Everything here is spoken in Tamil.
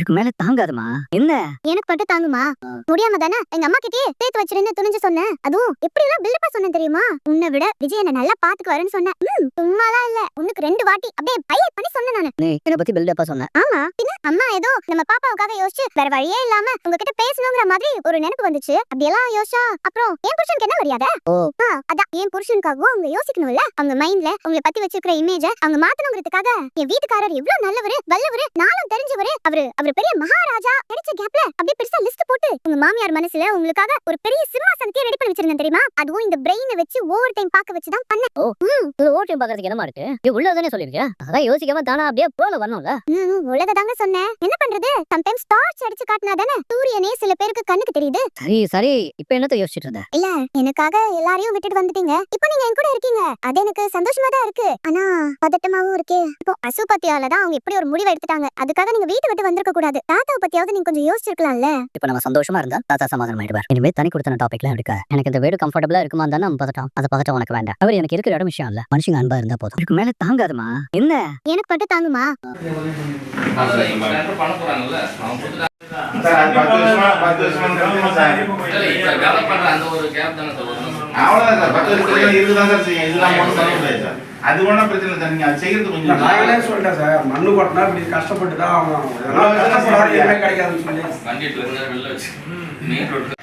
இதுக்கு மேல தாங்காதுமா. என்ன எனக்கு மட்டும் தாங்குமா? முடியாம தானே எங்க அம்மா கிட்டயே சேர்த்து வச்சிருந்து துணிஞ்சு சொன்னேன். அதுவும் எப்படி எல்லாம் பில்டப்பா சொன்னேன் தெரியுமா? உன்னை விட விஜய் என்ன நல்லா பாத்துக்குவாருன்னு சொன்னேன். சும்மாலாம் இல்ல, உனக்கு 2 வாட்டி அப்படியே பையட் பண்ணி சொன்னேன் நானு. நீ என்ன பத்தி பில்டப்பா சொன்ன? ஆமா பின்ன அம்மா ஏதோ நம்ம பாப்பாவுக்காக யோசிச்சு வேற வழியே இல்லாம உங்ககிட்ட பேசணுங்கிற மாதிரி ஒரு நினைப்பு வந்துச்சு. அப்படியெல்லாம் யோசிச்சா அப்புறம் என் புருஷனுக்கு என்ன மரியாதை? அதான் என் புருஷனுக்காகவும் அவங்க யோசிக்கணும்ல. அவங்க மைண்ட்ல உங்களை பத்தி வச்சிருக்கிற இமேஜ அவங்க மாத்தணுங்கிறதுக்காக என் வீட்டுக்காரர் எவ்வளவு நல்லவரு வல்லவரு நானும் தெரிஞ்சவரு அவரு பெரிய மகாராஜா கிடைச்ச கேப்ல அப்படியே பெருசா லிஸ்ட் போட்டு உங்க மாமியார் மனசுல உங்களுக்காக ஒரு பெரிய சிம்மாசனத்தை ரெடி பண்ணி வச்சிருந்தேன் தெரியுமா? அதுவும் இந்த பிரெயினை வச்சு ஓவர் டைம் பார்க்க வச்சுதான் பண்ணேன். இது ஓவர் டைம் பார்க்கிறதுக்கு என்னமா இருக்கு? நீ உள்ளதானே சொல்லிருக்க. அதான் யோசிக்காம தானா அப்படியே போல வரணும்ல. உள்ளத தாங்க சொன்னேன். என்ன பண்றது? சம்டைம்ஸ் டார்ச் அடிச்சு காட்டினா தானே சூரியனே சில பேருக்கு கண்ணுக்கு தெரியுது. சரி சரி, இப்போ என்னத்த யோசிச்சிட்டு இருந்த? இல்ல, எனக்காக எல்லாரையும் விட்டுட்டு வந்துட்டீங்க. இப்போ நீங்க என் கூட இருக்கீங்க. அது எனக்கு சந்தோஷமா தான் இருக்கு. ஆனா பதட்டமாவும் இருக்கு. இப்போ அசு பத்தியால தான் அவங்க இப்படி ஒரு முடிவை எடுத்துட்டாங்க. அதுக்காக நீங்க வீட்டை விட்டு வந்திருக்க கூடாது. தாத்தாவை பத்தியாவது நீங்க கொஞ்சம் யோசிச்சிருக்கலாம்ல. இப்போ நம்ம சந்தோஷமா இருந்தா தாத்தா சமாதானம் ஆயிடுவார். இனிமே தனி கொடுத்தன டாபிக்லாம் எடுக்க எனக்கு இந்த வீடு கம்ஃபர்டபுளா இருக்குமா தானே நம்ம பதட்டம். அந்த பதட்டம் உனக்கு வேண்டாம். அவர் எனக்கு இருக்கிற இடம் விஷயம் இல்ல. மனுஷங்க அன்பா இருந்தா போதும். இதுக்கு மேல தாங்காதுமா. என்ன எனக்கு மட்டும் தாங்குமா? அது ஒண்ணா பிரச்சனை இல்லை. நீங்க அது செய்யறது கொஞ்சம் நாங்களே சொல்லிட்டேன் சார். மண்ணு கொட்டினா இப்படி கஷ்டப்பட்டு தான் ஆகணும். கிடைக்காதுன்னு சொல்லி வண்டிட்டு வெளில வச்சு மெயின் ரோட்ல